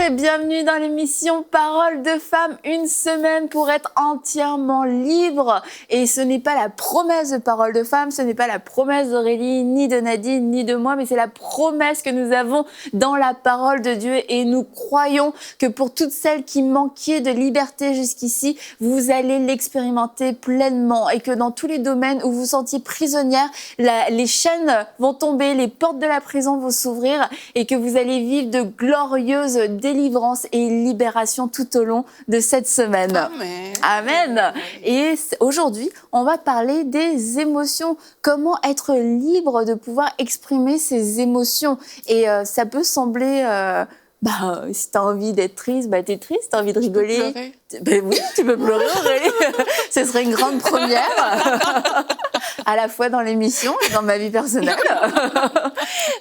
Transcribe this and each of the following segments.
et bienvenue dans l'émission Parole de Femme, une semaine pour être entièrement libre. Et ce n'est pas la promesse de Parole de Femme, ce n'est pas la promesse d'Aurélie, ni de Nadine, ni de moi, mais c'est la promesse que nous avons dans la parole de Dieu. Et nous croyons que pour toutes celles qui manquaient de liberté jusqu'ici, vous allez l'expérimenter pleinement et que dans tous les domaines où vous vous sentiez prisonnière, les chaînes vont tomber, les portes de la prison vont s'ouvrir et que vous allez vivre de glorieuses délivrance et libération tout au long de cette semaine. Amen. Amen. Et aujourd'hui, on va parler des émotions. Comment être libre de pouvoir exprimer ses émotions. Et ça peut sembler... si tu as envie d'être triste, tu es triste. Si tu as envie de rigoler, oui, tu peux pleurer, Aurélie. Ce serait une grande première, à la fois dans l'émission et dans ma vie personnelle.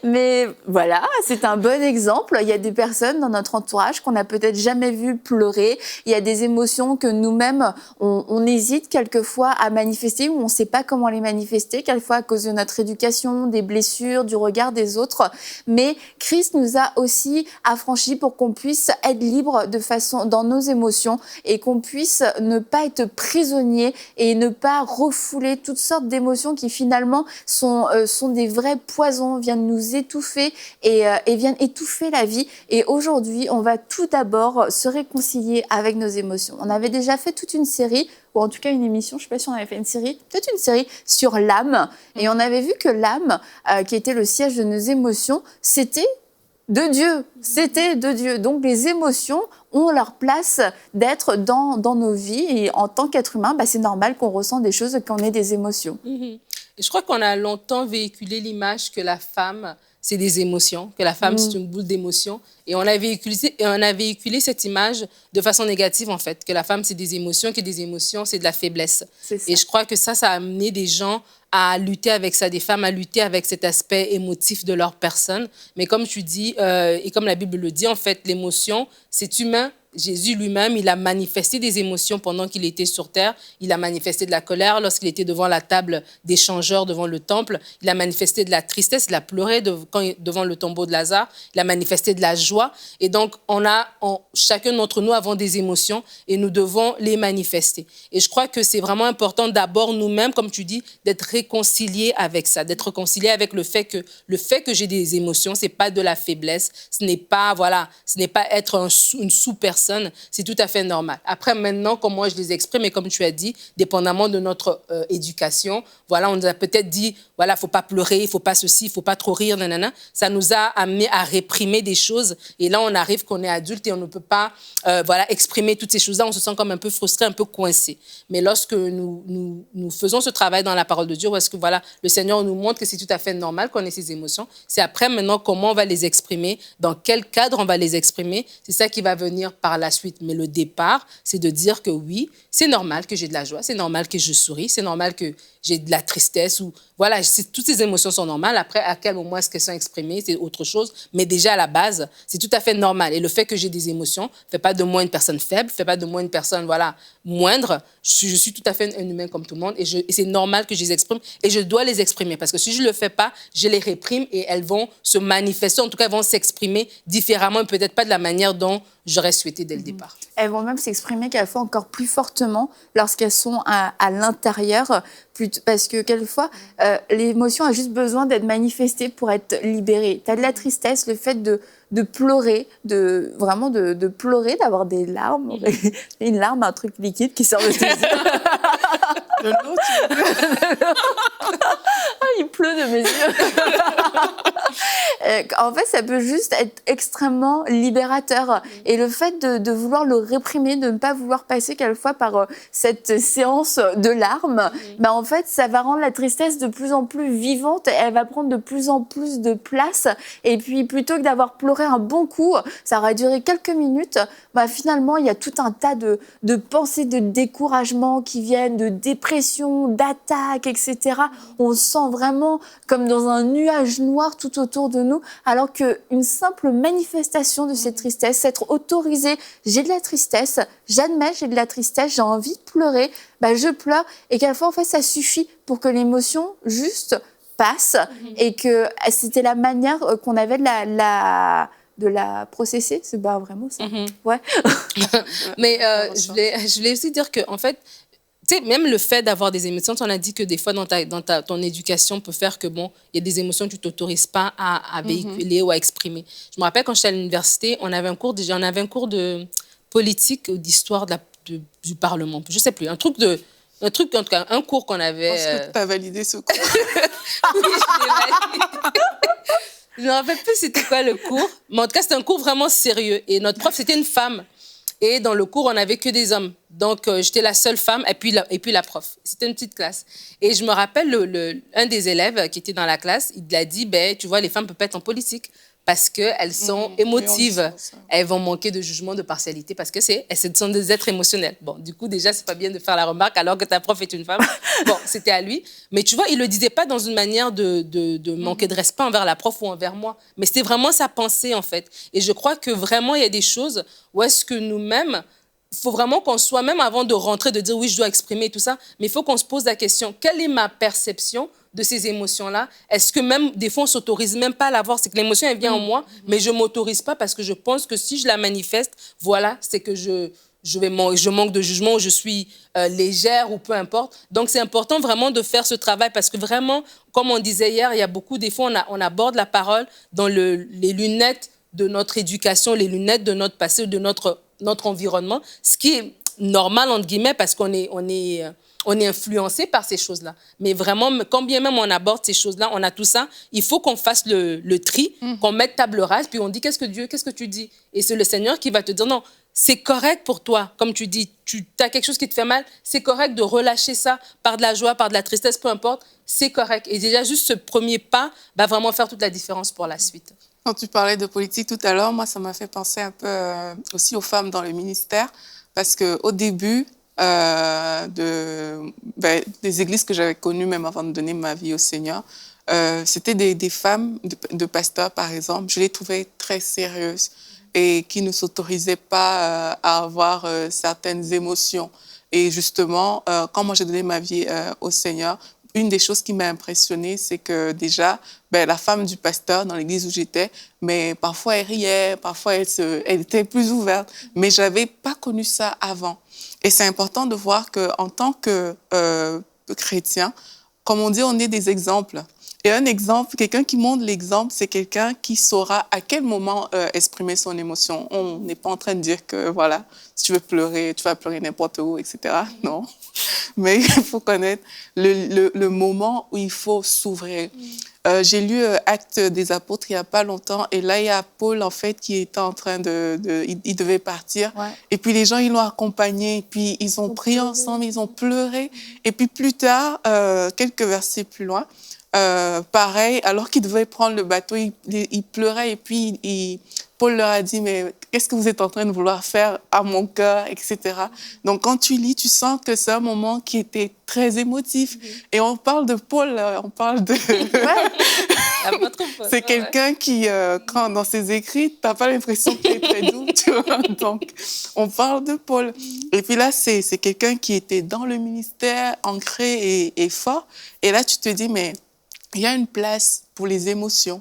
Mais voilà, c'est un bon exemple. Il y a des personnes dans notre entourage qu'on n'a peut-être jamais vues pleurer. Il y a des émotions que nous-mêmes, on hésite quelquefois à manifester ou on ne sait pas comment les manifester, quelquefois à cause de notre éducation, des blessures, du regard des autres. Mais Christ nous a aussi affranchis pour qu'on puisse être libre de façon dans nos émotions et qu'on puisse ne pas être prisonnier et ne pas refouler toutes sortes d'émotions qui finalement sont des vrais poisons, viennent nous étouffer et viennent étouffer la vie. Et aujourd'hui, on va tout d'abord se réconcilier avec nos émotions. On avait déjà fait toute une série, ou en tout cas une émission, je ne sais pas si on avait fait une série, peut-être une série sur l'âme. Et on avait vu que l'âme, qui était le siège de nos émotions, c'était de Dieu, c'était de Dieu. Donc les émotions ont leur place d'être dans nos vies et en tant qu'être humain, c'est normal qu'on ressent des choses, qu'on ait des émotions. Et je crois qu'on a longtemps véhiculé l'image que la femme, c'est des émotions, que la femme, c'est une boule d'émotions. Et on a véhiculé cette image de façon négative, en fait, que la femme, c'est des émotions, que des émotions, c'est de la faiblesse. Et je crois que ça a amené des gens à lutter avec ça, des femmes à lutter avec cet aspect émotif de leur personne. Mais comme tu dis, et comme la Bible le dit, en fait, l'émotion, c'est humain. Jésus lui-même, il a manifesté des émotions pendant qu'il était sur terre. Il a manifesté de la colère lorsqu'il était devant la table des changeurs, devant le temple. Il a manifesté de la tristesse, il a pleuré devant le tombeau de Lazare. Il a manifesté de la joie. Et donc, chacun d'entre nous avons des émotions et nous devons les manifester. Et je crois que c'est vraiment important d'abord nous-mêmes, comme tu dis, d'être réconciliés avec ça, d'être réconciliés avec le fait que j'ai des émotions, c'est pas de la faiblesse, ce n'est pas être une sous-personne. C'est tout à fait normal. Après, maintenant, comment je les exprime, et comme tu as dit, dépendamment de notre éducation, on nous a peut-être dit, il ne faut pas pleurer, il ne faut pas ceci, il ne faut pas trop rire, nanana. Ça nous a amené à réprimer des choses. Et là, on arrive qu'on est adulte et on ne peut pas exprimer toutes ces choses-là. On se sent comme un peu frustré, un peu coincé. Mais lorsque nous faisons ce travail dans la parole de Dieu, parce que le Seigneur nous montre que c'est tout à fait normal qu'on ait ces émotions, c'est après, maintenant, comment on va les exprimer, dans quel cadre on va les exprimer. C'est ça qui va venir par la suite. Mais le départ, c'est de dire que oui, c'est normal que j'ai de la joie, c'est normal que je souris, c'est normal que j'ai de la tristesse. Toutes ces émotions sont normales. Après, à quel moment est-ce qu'elles sont exprimées, c'est autre chose. Mais déjà, à la base, c'est tout à fait normal. Et le fait que j'ai des émotions ne fait pas de moi une personne faible, ne fait pas de moi une personne moindre. Je suis tout à fait un humain comme tout le monde. Et c'est normal que je les exprime. Et je dois les exprimer. Parce que si je ne le fais pas, je les réprime et elles vont se manifester. En tout cas, elles vont s'exprimer différemment et peut-être pas de la manière dont j'aurais souhaité dès le départ. Elles vont même s'exprimer quelquefois encore plus fortement lorsqu'elles sont à l'intérieur, parce que quelquefois, l'émotion a juste besoin d'être manifestée pour être libérée. Tu as de la tristesse, le fait de pleurer, de pleurer, d'avoir des larmes. Une larme, un truc liquide qui sort de tes yeux. De l'eau, il pleut de mes yeux. En fait, ça peut juste être extrêmement libérateur. Et le fait de vouloir le réprimer, de ne pas vouloir passer quelquefois par cette séance de larmes, en fait, ça va rendre la tristesse de plus en plus vivante. Elle va prendre de plus en plus de place. Et puis, plutôt que d'avoir pleuré un bon coup, ça aura duré quelques minutes, finalement, il y a tout un tas de pensées de découragement qui viennent, de dépression, d'attaques, etc. On se sent vraiment comme dans un nuage noir tout autour de nous, alors qu'une simple manifestation de cette tristesse, être autorisé, j'ai de la tristesse, j'admets, j'ai de la tristesse, j'ai envie de pleurer, je pleure, et quelquefois, en fait, ça suffit pour que l'émotion juste passe, et que c'était la manière qu'on avait de la processer. C'est pas vraiment ça. Ouais. Mais je voulais aussi dire que, en fait, tu sais, même le fait d'avoir des émotions, on a dit que des fois, ton éducation peut faire que, bon, il y a des émotions que tu ne t'autorises pas à véhiculer ou à exprimer. Je me rappelle, quand j'étais à l'université, on avait un cours de politique ou d'histoire du Parlement. Je ne sais plus, en tout cas, un cours qu'on avait... Est-ce que tu as validé ce cours? Oui, je l'ai validé. Je ne me rappelle plus c'était quoi le cours, mais en tout cas, c'était un cours vraiment sérieux. Et notre prof, c'était une femme. Et dans le cours, on n'avait que des hommes. Donc, j'étais la seule femme et puis la prof. C'était une petite classe. Et je me rappelle, un des élèves qui était dans la classe, il a dit, ben, tu vois, les femmes ne peuvent pas être en politique parce qu'elles sont émotives. Elles vont manquer de jugement, de partialité parce que ce sont des êtres émotionnels. Bon, du coup, déjà, c'est pas bien de faire la remarque alors que ta prof est une femme. Bon, c'était à lui. Mais tu vois, il le disait pas dans une manière de manquer de respect envers la prof ou envers moi. Mais c'était vraiment sa pensée, en fait. Et je crois que vraiment, il y a des choses où est-ce que nous-mêmes, il faut vraiment qu'on soit, même avant de rentrer, de dire oui, je dois exprimer tout ça, mais il faut qu'on se pose la question, quelle est ma perception de ces émotions-là? Est-ce que même, des fois, on ne s'autorise même pas à l'avoir? C'est que l'émotion, elle vient en moi, mais je ne m'autorise pas parce que je pense que si je la manifeste, voilà, c'est que je manque de jugement ou je suis légère ou peu importe. Donc, c'est important vraiment de faire ce travail parce que vraiment, comme on disait hier, il y a beaucoup, des fois, on aborde la parole dans les lunettes de notre éducation, les lunettes de notre passé, de notre environnement, ce qui est normal, entre guillemets, parce qu'on est influencé par ces choses-là. Mais vraiment, quand bien même on aborde ces choses-là, on a tout ça, il faut qu'on fasse le tri, qu'on mette table rase, puis on dit, qu'est-ce que tu dis? Et c'est le Seigneur qui va te dire, non, c'est correct pour toi, comme tu dis, tu as quelque chose qui te fait mal, c'est correct de relâcher ça par de la joie, par de la tristesse, peu importe, c'est correct. Et déjà, juste ce premier pas va vraiment faire toute la différence pour la suite. Quand tu parlais de politique tout à l'heure, moi, ça m'a fait penser un peu aussi aux femmes dans le ministère, parce qu'au début des églises que j'avais connues, même avant de donner ma vie au Seigneur, c'était des femmes de pasteurs, par exemple. Je les trouvais très sérieuses et qui ne s'autorisaient pas à avoir certaines émotions. Et justement, quand moi j'ai donné ma vie au Seigneur, une des choses qui m'a impressionnée, c'est que déjà, la femme du pasteur dans l'église où j'étais, mais parfois elle riait, parfois elle était plus ouverte, mais je n'avais pas connu ça avant. Et c'est important de voir qu'en tant que chrétien, comme on dit, on est des exemples. Et un exemple, quelqu'un qui montre l'exemple, c'est quelqu'un qui saura à quel moment exprimer son émotion. On n'est pas en train de dire que, voilà, si tu veux pleurer, tu vas pleurer n'importe où, etc. Non. Mais il faut connaître le moment où il faut s'ouvrir. J'ai lu Actes des Apôtres il n'y a pas longtemps, et là, il y a Paul, en fait, qui était en train il devait partir. Ouais. Et puis, les gens, ils l'ont accompagné, et puis ils ont prié ensemble, ils ont pleuré. Et puis, plus tard, quelques versets plus loin, pareil, alors qu'il devait prendre le bateau, il pleurait, et puis Paul leur a dit, mais qu'est-ce que vous êtes en train de vouloir faire à mon cœur, etc. Donc, quand tu lis, tu sens que c'est un moment qui était très émotif. Et on parle de Paul, on parle de... C'est quelqu'un qui, quand dans ses écrits, tu n'as pas l'impression qu'il est très doux, tu vois. Donc, on parle de Paul. Et puis là, c'est quelqu'un qui était dans le ministère, ancré et fort. Et là, tu te dis, mais il y a une place pour les émotions.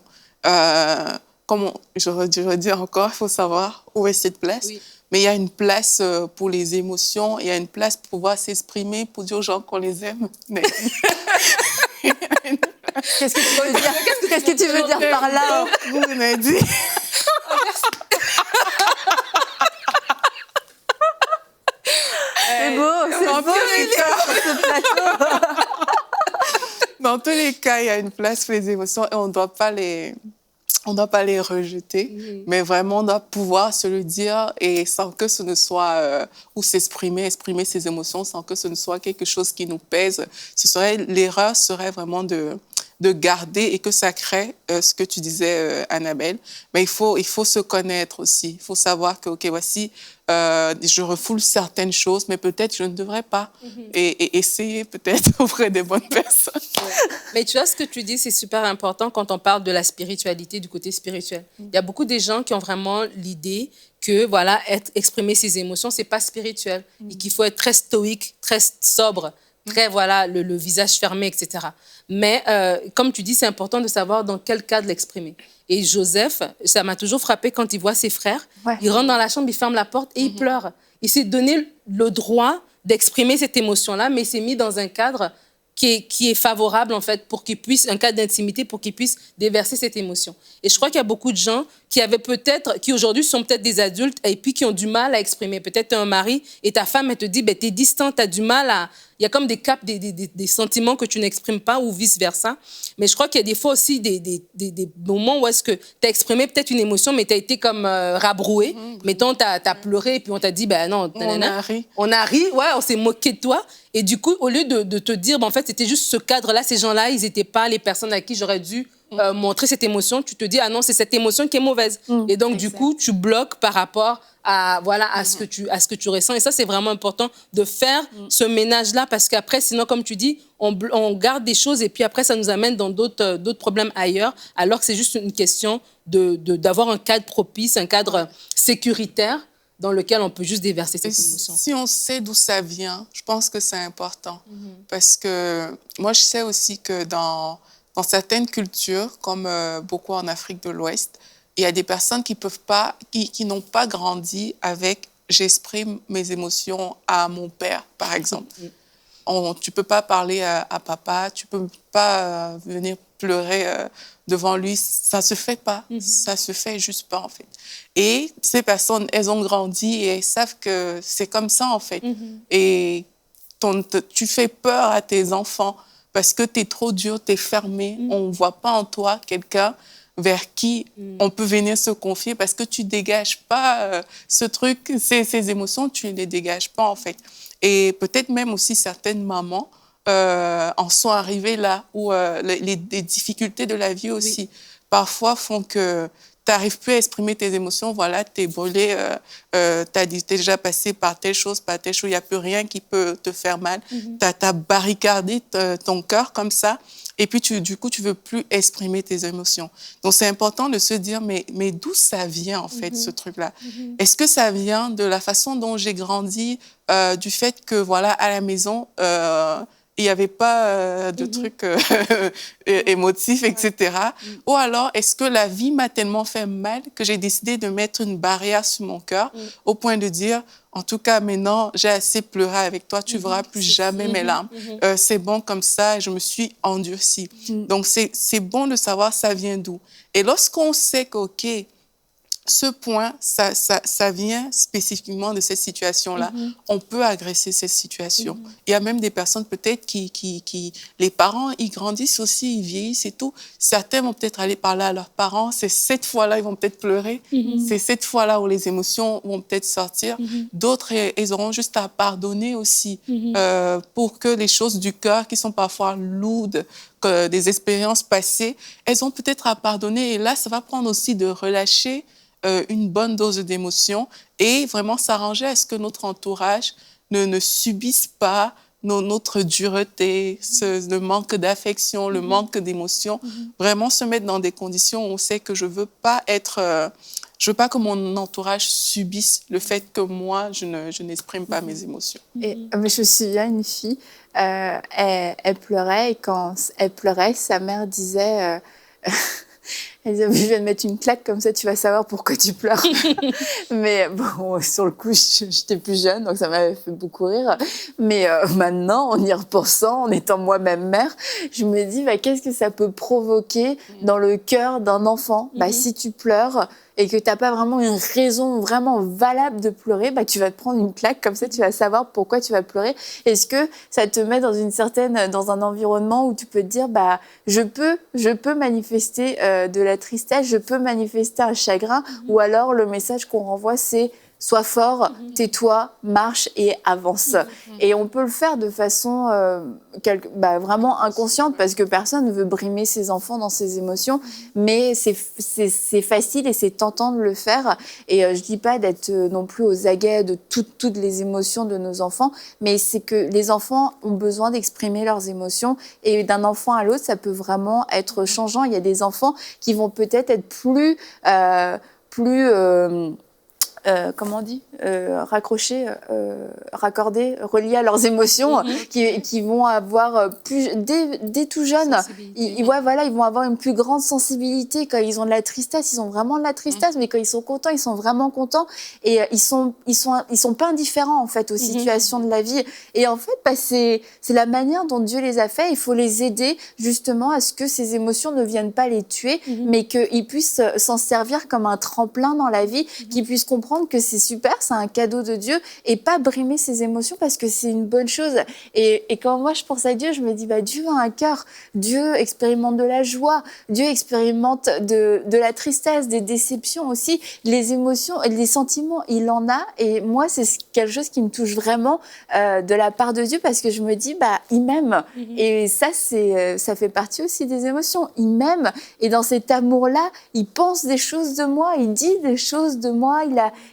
Comme je redis encore, il faut savoir où est cette place. Oui. Mais il y a une place pour les émotions, il y a une place pour pouvoir s'exprimer, pour dire aux gens qu'on les aime. Mais... Qu'est-ce que tu veux dire? Qu'est-ce que tu veux dire par là? Vous m'avez dit. C'est beau, sur ce plateau. Dans tous les cas, il y a une place pour les émotions et on ne doit pas les rejeter, mais vraiment on doit pouvoir se le dire et sans que ce ne soit, ou exprimer ses émotions sans que ce ne soit quelque chose qui nous pèse. L'erreur serait vraiment de garder et que ça crée ce que tu disais, Annabelle. Mais il faut se connaître aussi. Il faut savoir que, OK, voici, je refoule certaines choses, mais peut-être je ne devrais pas. Et essayer peut-être auprès des bonnes personnes. Ouais. Mais tu vois, ce que tu dis, c'est super important quand on parle de la spiritualité, du côté spirituel. Il y a beaucoup de gens qui ont vraiment l'idée que, voilà, exprimer ses émotions, c'est pas spirituel. Et qu'il faut être très stoïque, très sobre. très, voilà, le visage fermé, etc. Mais comme tu dis, c'est important de savoir dans quel cadre l'exprimer. Et Joseph, ça m'a toujours frappé quand il voit ses frères. Ouais. Il rentre dans la chambre, il ferme la porte et il pleure. Il s'est donné le droit d'exprimer cette émotion-là, mais il s'est mis dans un cadre qui est favorable, en fait, pour qu'il puisse, un cadre d'intimité, pour qu'il puisse déverser cette émotion. Et je crois qu'il y a beaucoup de gens qui aujourd'hui sont peut-être des adultes et puis qui ont du mal à exprimer. Peut-être tu es un mari et ta femme, elle te dit, tu es distant, tu as du mal à... Il y a comme des caps, des sentiments que tu n'exprimes pas ou vice-versa. Mais je crois qu'il y a des fois aussi des moments où est-ce que tu as exprimé peut-être une émotion, mais tu as été comme rabroué. Mettons, tu as pleuré et puis on t'a dit, non, on a ri. On a ri, ouais, on s'est moqué de toi. Et du coup, au lieu de te dire, en fait, c'était juste ce cadre-là, ces gens-là, ils n'étaient pas les personnes à qui j'aurais dû montrer cette émotion, tu te dis, ah non, c'est cette émotion qui est mauvaise. Et donc, du coup, tu bloques par rapport à, voilà, à ce que tu ressens. Et ça, c'est vraiment important de faire ce ménage-là parce qu'après, sinon, comme tu dis, on garde des choses et puis après, ça nous amène dans d'autres problèmes ailleurs, alors que c'est juste une question d'avoir un cadre propice, un cadre sécuritaire dans lequel on peut juste déverser cette émotion. Si on sait d'où ça vient, je pense que c'est important. Parce que moi, je sais aussi que dans certaines cultures, comme beaucoup en Afrique de l'Ouest, il y a des personnes qui n'ont pas grandi avec « j'exprime mes émotions à mon père », par exemple. Tu ne peux pas parler à papa, tu ne peux pas venir pleurer devant lui. Ça ne se fait pas. Ça ne se fait juste pas, en fait. Et ces personnes, elles ont grandi et elles savent que c'est comme ça, en fait. Et tu fais peur à tes enfants parce que tu es trop dur, tu es fermé. On ne voit pas en toi quelqu'un vers qui on peut venir se confier parce que tu ne dégages pas ce truc, ces émotions, tu ne les dégages pas, en fait. Et peut-être même aussi certaines mamans en sont arrivées là, où les difficultés de la vie aussi parfois font que tu n'arrives plus à exprimer tes émotions. Voilà, tu es brûlé, tu as déjà passé par telle chose, il n'y a plus rien qui peut te faire mal. Tu as barricadé ton cœur comme ça. Et puis, du coup, tu ne veux plus exprimer tes émotions. Donc, c'est important de se dire, mais d'où ça vient, en fait, ce truc-là? Est-ce que ça vient de la façon dont j'ai grandi, du fait que, voilà, à la maison, il n'y avait pas de trucs émotifs, etc. Ou alors, est-ce que la vie m'a tellement fait mal que j'ai décidé de mettre une barrière sur mon cœur au point de dire, en tout cas, maintenant, j'ai assez pleuré avec toi, tu ne verras plus jamais mes larmes. C'est bon comme ça, je me suis endurcie. Donc, c'est bon de savoir ça vient d'où. Et lorsqu'on sait que, OK, ce point, ça vient spécifiquement de cette situation-là. On peut agresser cette situation. Il y a même des personnes peut-être les parents, ils grandissent aussi, ils vieillissent et tout. Certains vont peut-être aller parler à leurs parents. C'est cette fois-là, ils vont peut-être pleurer. C'est cette fois-là où les émotions vont peut-être sortir. D'autres, ils auront juste à pardonner aussi pour que les choses du cœur qui sont parfois lourdes, que des expériences passées, elles ont peut-être à pardonner. Et là, ça va prendre aussi de relâcher une bonne dose d'émotion et vraiment s'arranger à ce que notre entourage ne subisse pas notre dureté, le manque d'affection, le manque d'émotion. Vraiment se mettre dans des conditions où on sait que je ne veux pas que mon entourage subisse le fait que moi, je n'exprime pas mes émotions. Et, je me souviens, une fille, elle pleurait et quand elle pleurait, sa mère disait... Elle disait, je viens de mettre une claque, comme ça tu vas savoir pourquoi tu pleures. Mais bon, sur le coup, j'étais plus jeune, donc ça m'avait fait beaucoup rire. Mais maintenant, en y repensant, en étant moi-même mère, je me dis, qu'est-ce que ça peut provoquer dans le cœur d'un enfant? Si tu pleures et que tu n'as pas vraiment une raison vraiment valable de pleurer, tu vas te prendre une claque, comme ça tu vas savoir pourquoi tu vas pleurer. Est-ce que ça te met dans un environnement où tu peux te dire, je peux manifester de la tristesse, je peux manifester un chagrin, ou alors le message qu'on renvoie, c'est sois fort, tais-toi, marche et avance. Et on peut le faire de façon vraiment inconsciente parce que personne ne veut brimer ses enfants dans ses émotions, mais c'est facile et c'est tentant de le faire. Et je dis pas d'être non plus aux aguets de toutes les émotions de nos enfants, mais c'est que les enfants ont besoin d'exprimer leurs émotions et d'un enfant à l'autre, ça peut vraiment être changeant. Il y a des enfants qui vont peut-être être plus comment on dit, raccrocher, raccorder, relier à leurs émotions, qui vont avoir plus dès tout jeune, ils vont avoir une plus grande sensibilité. Quand ils ont de la tristesse, ils ont vraiment de la tristesse, mais quand ils sont contents, ils sont vraiment contents, et ils sont pas indifférents en fait aux situations de la vie. Et en fait, c'est la manière dont Dieu les a fait. Il faut les aider justement à ce que ces émotions ne viennent pas les tuer, mais qu'ils puissent s'en servir comme un tremplin dans la vie, qu'ils puissent comprendre que c'est super, c'est un cadeau de Dieu, et pas brimer ses émotions parce que c'est une bonne chose. Et quand moi je pense à Dieu, je me dis Dieu a un cœur, Dieu expérimente de la joie, Dieu expérimente de la tristesse, des déceptions aussi, les émotions et les sentiments, il en a. Et moi c'est quelque chose qui me touche vraiment de la part de Dieu, parce que je me dis il m'aime, et ça ça fait partie aussi des émotions. Il m'aime, et dans cet amour-là, il pense des choses de moi, il dit des choses de moi,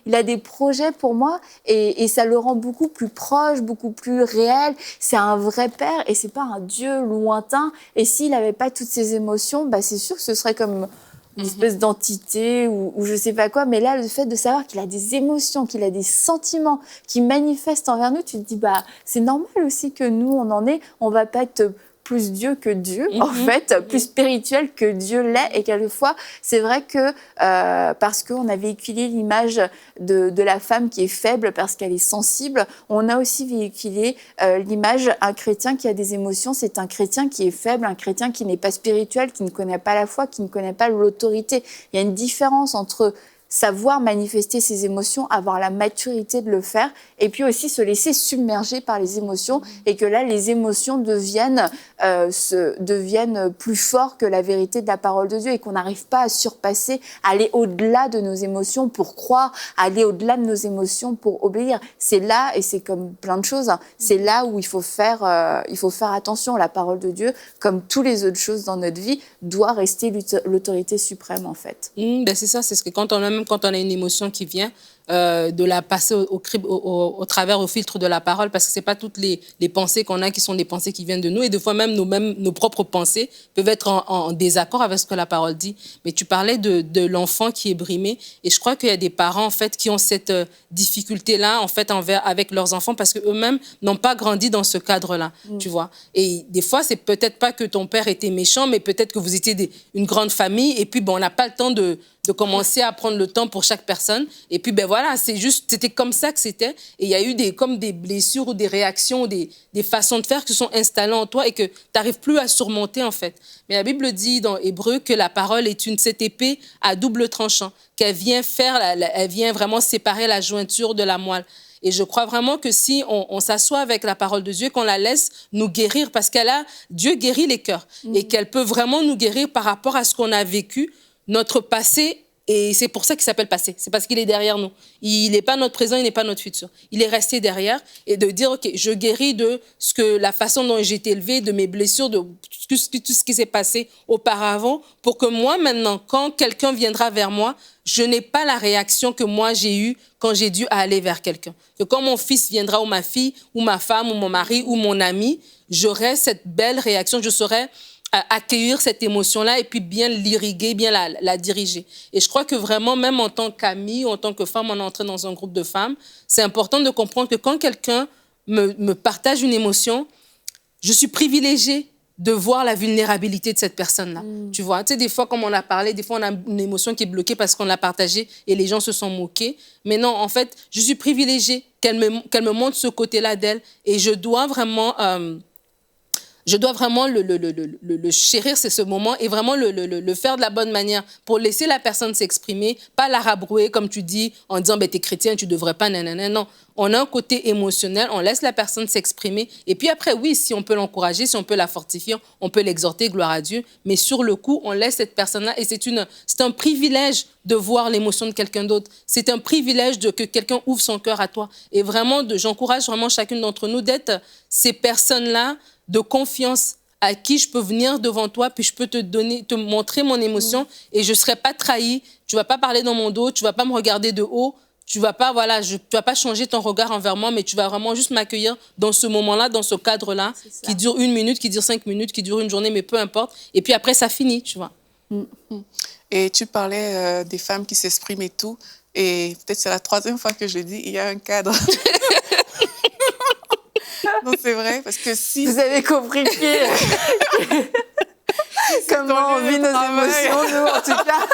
il a des projets pour moi, et ça le rend beaucoup plus proche, beaucoup plus réel. C'est un vrai père, et c'est pas un Dieu lointain. Et s'il n'avait pas toutes ces émotions, c'est sûr que ce serait comme une espèce d'entité ou je sais pas quoi. Mais là, le fait de savoir qu'il a des émotions, qu'il a des sentiments qui manifestent envers nous, tu te dis c'est normal aussi que nous on en ait. On va pas être plus Dieu que Dieu, en fait, plus spirituel que Dieu l'est. Et quelquefois, c'est vrai que parce qu'on a véhiculé l'image de la femme qui est faible parce qu'elle est sensible, on a aussi véhiculé l'image un chrétien qui a des émotions, c'est un chrétien qui est faible, un chrétien qui n'est pas spirituel, qui ne connaît pas la foi, qui ne connaît pas l'autorité. Il y a une différence entre savoir manifester ses émotions, avoir la maturité de le faire, et puis aussi se laisser submerger par les émotions, et que là, les émotions deviennent plus forts que la vérité de la parole de Dieu, et qu'on n'arrive pas à surpasser, à aller au-delà de nos émotions pour croire, à aller au-delà de nos émotions pour obéir. C'est là, et c'est comme plein de choses, c'est là où il faut faire attention. La parole de Dieu, comme toutes les autres choses dans notre vie, doit rester l'autorité suprême, en fait. C'est ça, c'est ce que quand on a une émotion qui vient, de la passer au travers, au filtre de la parole, parce que c'est pas toutes les pensées qu'on a qui sont des pensées qui viennent de nous, et des fois même nos propres pensées peuvent être en désaccord avec ce que la parole dit. Mais tu parlais de l'enfant qui est brimé, et je crois qu'il y a des parents en fait qui ont cette difficulté-là en fait avec leurs enfants, parce que eux-mêmes n'ont pas grandi dans ce cadre-là, tu vois. Et des fois, c'est peut-être pas que ton père était méchant, mais peut-être que vous étiez une grande famille, et puis on n'a pas le temps de commencer à prendre le temps pour chaque personne. Et puis, voilà, c'était comme ça que c'était. Et il y a eu des blessures ou des réactions, ou des façons de faire qui se sont installées en toi et que tu n'arrives plus à surmonter, en fait. Mais la Bible dit dans Hébreu que la parole est cette épée à double tranchant, qu'elle vient elle vient vraiment séparer la jointure de la moelle. Et je crois vraiment que si on s'assoit avec la parole de Dieu, qu'on la laisse nous guérir, parce Dieu guérit les cœurs, et qu'elle peut vraiment nous guérir par rapport à ce qu'on a vécu, notre passé, et c'est pour ça qu'il s'appelle passé. C'est parce qu'il est derrière nous. Il n'est pas notre présent, il n'est pas notre futur. Il est resté derrière, et de dire, OK, je guéris de la façon dont j'ai été élevée, de mes blessures, de tout ce qui s'est passé auparavant, pour que moi, maintenant, quand quelqu'un viendra vers moi, je n'ai pas la réaction que moi j'ai eue quand j'ai dû aller vers quelqu'un. Que quand mon fils viendra, ou ma fille, ou ma femme, ou mon mari, ou mon ami, j'aurai cette belle réaction, je saurai accueillir cette émotion-là et puis bien l'irriguer, bien la diriger. Et je crois que vraiment, même en tant qu'amie ou en tant que femme, on est entré dans un groupe de femmes, c'est important de comprendre que quand quelqu'un me partage une émotion, je suis privilégiée de voir la vulnérabilité de cette personne-là. Tu vois, des fois, comme on a parlé, des fois, on a une émotion qui est bloquée parce qu'on l'a partagée et les gens se sont moqués. Mais non, en fait, je suis privilégiée qu'elle me montre ce côté-là d'elle, et je dois vraiment le chérir, c'est ce moment, et vraiment le faire de la bonne manière pour laisser la personne s'exprimer, pas la rabrouer, comme tu dis, en disant t'es chrétien, tu devrais pas, nanana. Non, on a un côté émotionnel, on laisse la personne s'exprimer, et puis après, oui, si on peut l'encourager, si on peut la fortifier, on peut l'exhorter, gloire à Dieu, mais sur le coup, on laisse cette personne-là, et c'est un privilège de voir l'émotion de quelqu'un d'autre. C'est un privilège que quelqu'un ouvre son cœur à toi. Et vraiment, j'encourage vraiment chacune d'entre nous d'être ces personnes-là de confiance à qui je peux venir devant toi, puis je peux te montrer mon émotion, et je ne serai pas trahie. Tu ne vas pas parler dans mon dos, tu ne vas pas me regarder de haut, tu ne vas pas changer ton regard envers moi, mais tu vas vraiment juste m'accueillir dans ce moment-là, dans ce cadre-là, qui dure 1 minute, qui dure 5 minutes, qui dure 1 journée, mais peu importe. Et puis après, ça finit, tu vois. Et tu parlais des femmes qui s'expriment et tout. Et peut-être c'est la 3e fois que je le dis, il y a un cadre. Donc, c'est vrai, parce que si... Vous avez compris comment on vit nos émotions, nous, en tout cas.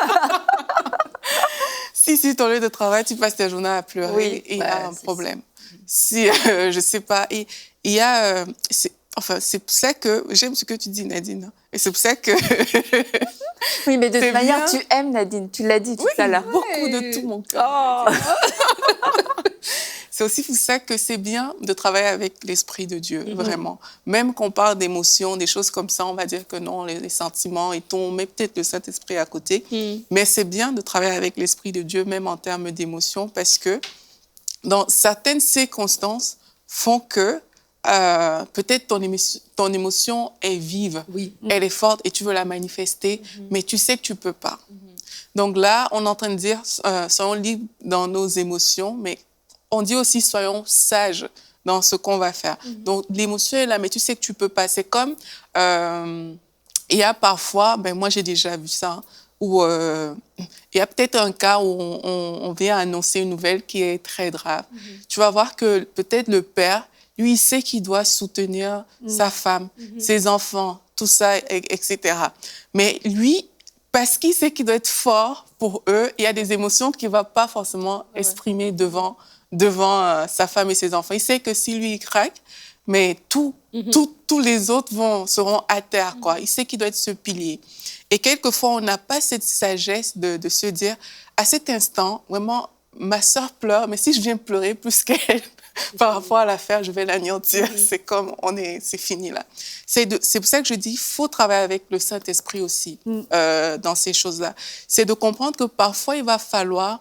Si ton lieu de travail, tu passes ta journée à pleurer, Oui, il y a un problème. Si, je sais pas, il y a... c'est pour ça que... J'aime ce que tu dis, Nadine. Hein. Et c'est pour ça que... Oui, mais de toute manière, bien. tu aimes Nadine, tu l'as dit tout à l'heure. Beaucoup de tout mon cœur. Oh. C'est aussi pour ça que c'est bien de travailler avec l'Esprit de Dieu, vraiment. Même qu'on parle d'émotions, des choses comme ça, on va dire que non, les sentiments et tout, on met peut-être le Saint-Esprit à côté. Mais c'est bien de travailler avec l'Esprit de Dieu, même en termes d'émotions, parce que dans certaines circonstances font que peut-être ton émotion est vive, elle est forte et tu veux la manifester, mais tu sais que tu ne peux pas. Donc là, on est en train de dire, soyons libres dans nos émotions, mais on dit aussi, soyons sages dans ce qu'on va faire. Donc, l'émotion est là, mais tu sais que tu peux pas. C'est comme, il y a parfois, moi j'ai déjà vu ça, hein, où il y a peut-être un cas où on vient annoncer une nouvelle qui est très grave. Tu vas voir que peut-être le père, lui, il sait qu'il doit soutenir sa femme, ses enfants, tout ça, etc. Mais lui, parce qu'il sait qu'il doit être fort pour eux, il y a des émotions qu'il ne va pas forcément exprimer devant sa femme et ses enfants. Il sait que si lui, il craque, mais tous les autres seront à terre, quoi. Il sait qu'il doit être ce pilier. Et quelquefois, on n'a pas cette sagesse de se dire, à cet instant, vraiment, ma sœur pleure, mais si je viens pleurer plus qu'elle par rapport à l'affaire, je vais l'anéantir. C'est comme, c'est fini là. C'est pour ça que je dis, il faut travailler avec le Saint-Esprit aussi dans ces choses-là. C'est de comprendre que parfois, il va falloir...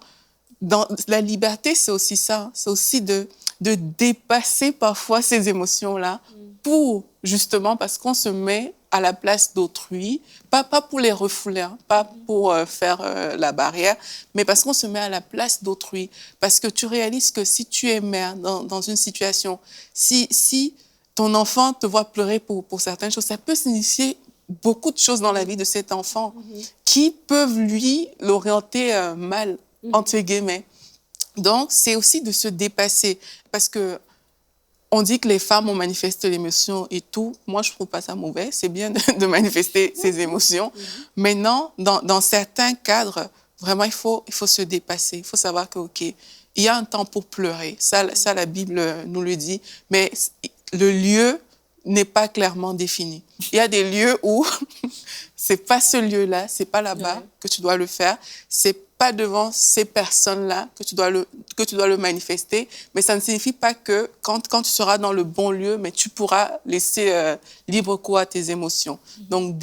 la liberté, c'est aussi ça. C'est aussi de dépasser parfois ces émotions-là pour, justement, parce qu'on se met à la place d'autrui, pas pour les refouler, hein, pas pour faire la barrière, mais parce qu'on se met à la place d'autrui. Parce que tu réalises que si tu es mère dans une situation, si ton enfant te voit pleurer pour certaines choses, ça peut signifier beaucoup de choses dans la vie de cet enfant qui peuvent, lui, l'orienter mal, entre guillemets. Donc, c'est aussi de se dépasser. Parce que on dit que les femmes ont manifesté l'émotion et tout. Moi, je ne trouve pas ça mauvais. C'est bien de manifester ses émotions. Mais non, dans certains cadres, vraiment, il faut se dépasser. Il faut savoir que, OK, il y a un temps pour pleurer. Ça, la Bible nous le dit. Mais le lieu n'est pas clairement défini. Il y a des lieux où c'est pas ce lieu-là, c'est pas là-bas que tu dois le faire. C'est pas devant ces personnes-là que tu dois le manifester, mais ça ne signifie pas que quand tu seras dans le bon lieu, mais tu pourras laisser libre cours à tes émotions. Donc,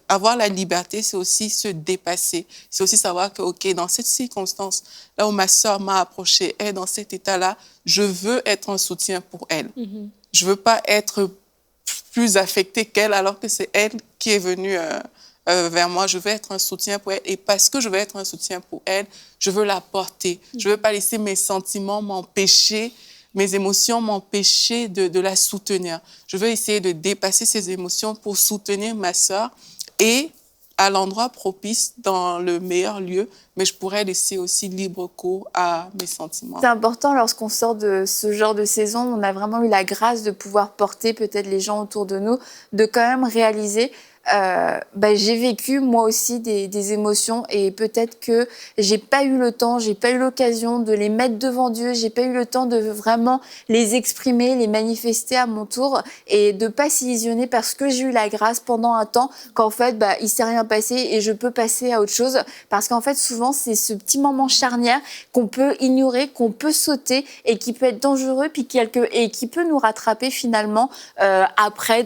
avoir la liberté, c'est aussi se dépasser. C'est aussi savoir que, OK, dans cette circonstance, là où ma sœur m'a approchée, elle est dans cet état-là, je veux être un soutien pour elle. Je veux pas être plus affectée qu'elle, alors que c'est elle qui est venue... vers moi, je veux être un soutien pour elle. Et parce que je veux être un soutien pour elle, je veux la porter. Je ne veux pas laisser mes sentiments m'empêcher, mes émotions m'empêcher de la soutenir. Je veux essayer de dépasser ces émotions pour soutenir ma sœur et à l'endroit propice, dans le meilleur lieu, mais je pourrais laisser aussi libre cours à mes sentiments. C'est important lorsqu'on sort de ce genre de saison, on a vraiment eu la grâce de pouvoir porter peut-être les gens autour de nous, de quand même réaliser j'ai vécu moi aussi des émotions et peut-être que j'ai pas eu le temps, j'ai pas eu l'occasion de les mettre devant Dieu, j'ai pas eu le temps de vraiment les exprimer, les manifester à mon tour et de pas s'illusionner parce que j'ai eu la grâce pendant un temps qu'en fait il s'est rien passé et je peux passer à autre chose parce qu'en fait souvent c'est ce petit moment charnière qu'on peut ignorer, qu'on peut sauter et qui peut être dangereux et qui peut nous rattraper finalement après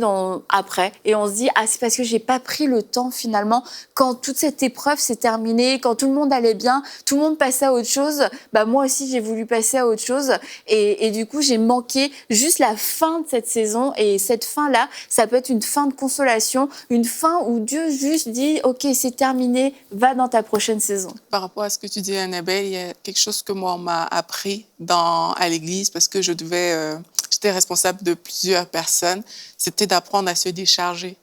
et on se dit c'est parce que j'ai pas pris le temps finalement quand toute cette épreuve s'est terminée, quand tout le monde allait bien, tout le monde passait à autre chose, moi aussi j'ai voulu passer à autre chose et du coup j'ai manqué juste la fin de cette saison et cette fin là ça peut être une fin de consolation, une fin où Dieu juste dit ok c'est terminé, va dans ta prochaine saison. Par rapport à ce que tu dis Annabelle, il y a quelque chose que moi on m'a appris à l'église parce que j'étais responsable de plusieurs personnes, c'était d'apprendre à se décharger,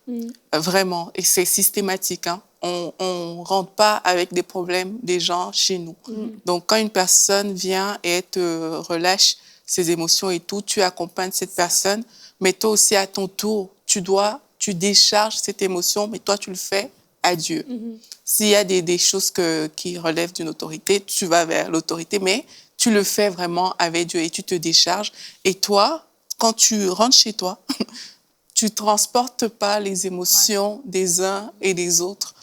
vraiment. Et c'est systématique. Hein. on rentre pas avec des problèmes des gens chez nous. Donc, quand une personne vient et elle te relâche ses émotions et tout, tu accompagnes cette personne, mais toi aussi, à ton tour, tu décharges cette émotion, mais toi, tu le fais à Dieu. S'il y a des choses qui relèvent d'une autorité, tu vas vers l'autorité, mais tu le fais vraiment avec Dieu et tu te décharges. Et toi, quand tu rentres chez toi, tu ne transportes pas les émotions des uns et des autres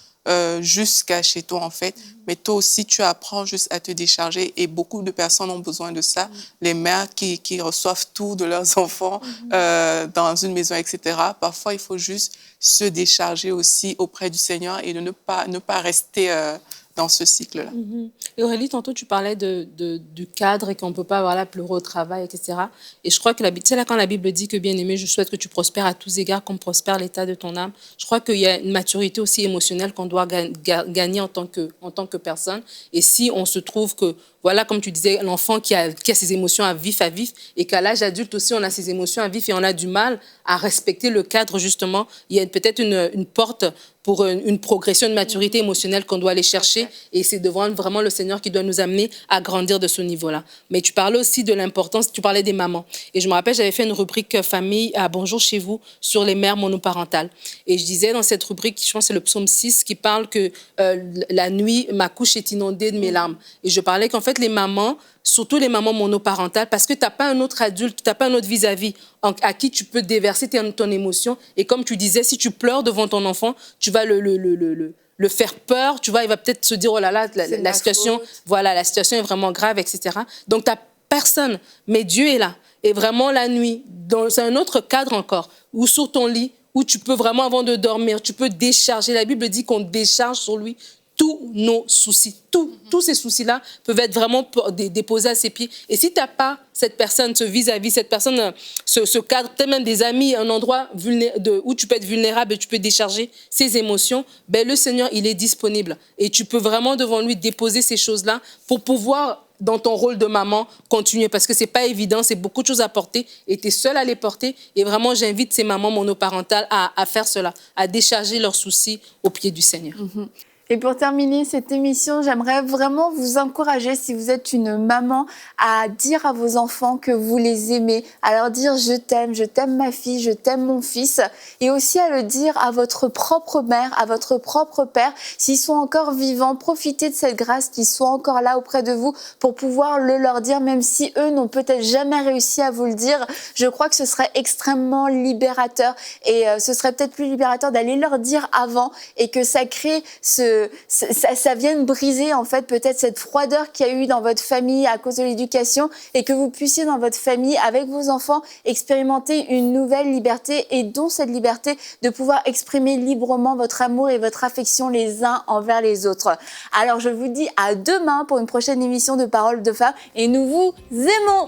jusqu'à chez toi, en fait. Mais toi aussi, tu apprends juste à te décharger. Et beaucoup de personnes ont besoin de ça. Les mères qui reçoivent tout de leurs enfants dans une maison, etc. Parfois, il faut juste se décharger aussi auprès du Seigneur et de ne pas rester dans ce cycle-là. Et Aurélie, tantôt, tu parlais du cadre et qu'on ne peut pas pleurer au travail, etc. Et je crois que tu sais, là, quand la Bible dit que, bien-aimé, je souhaite que tu prospères à tous égards, comme prospère l'état de ton âme, je crois qu'il y a une maturité aussi émotionnelle qu'on doit gagner en tant que personne. Et si on se trouve que, voilà, comme tu disais, l'enfant qui a ses émotions à vif, et qu'à l'âge adulte aussi, on a ses émotions à vif et on a du mal à respecter le cadre, justement, il y a peut-être une porte pour une progression de maturité émotionnelle qu'on doit aller chercher. Et c'est devant vraiment le Seigneur qui doit nous amener à grandir de ce niveau-là. Mais tu parlais aussi de l'importance, tu parlais des mamans. Et je me rappelle, j'avais fait une rubrique famille à Bonjour chez vous sur les mères monoparentales. Et je disais dans cette rubrique, je pense que c'est le psaume 6, qui parle que la nuit, ma couche est inondée de mes larmes. Et je parlais qu'en fait, les mamans, surtout les mamans monoparentales, parce que tu n'as pas un autre adulte, tu n'as pas un autre vis-à-vis à qui tu peux déverser ton émotion. Et comme tu disais, si tu pleures devant ton enfant, tu vas le faire peur, tu vois, il va peut-être se dire, oh là là, la situation est vraiment grave, etc. Donc, tu n'as personne, mais Dieu est là. Et vraiment, la nuit, c'est un autre cadre encore, ou sur ton lit, où tu peux vraiment, avant de dormir, tu peux décharger. La Bible dit qu'on décharge sur lui tous nos soucis. Tous ces soucis-là peuvent être vraiment déposés à ses pieds. Et si tu n'as pas cette personne, ce vis-à-vis, cette personne, ce cadre, peut-être même des amis, un endroit où tu peux être vulnérable et tu peux décharger ses émotions, ben le Seigneur, il est disponible. Et tu peux vraiment devant lui déposer ces choses-là pour pouvoir, dans ton rôle de maman, continuer. Parce que ce n'est pas évident, c'est beaucoup de choses à porter et tu es seule à les porter. Et vraiment, j'invite ces mamans monoparentales à faire cela, à décharger leurs soucis au pied du Seigneur. Et pour terminer cette émission, j'aimerais vraiment vous encourager, si vous êtes une maman, à dire à vos enfants que vous les aimez, à leur dire je t'aime ma fille, je t'aime mon fils, et aussi à le dire à votre propre mère, à votre propre père, s'ils sont encore vivants, profitez de cette grâce qu'ils soient encore là auprès de vous pour pouvoir le leur dire, même si eux n'ont peut-être jamais réussi à vous le dire. Je crois que ce serait extrêmement libérateur, et ce serait peut-être plus libérateur d'aller leur dire avant, et que ça crée ça vienne briser en fait peut-être cette froideur qu'il y a eu dans votre famille à cause de l'éducation, et que vous puissiez dans votre famille avec vos enfants expérimenter une nouvelle liberté, et dont cette liberté de pouvoir exprimer librement votre amour et votre affection les uns envers les autres. Alors je vous dis à demain pour une prochaine émission de Paroles de Femmes, et nous vous aimons.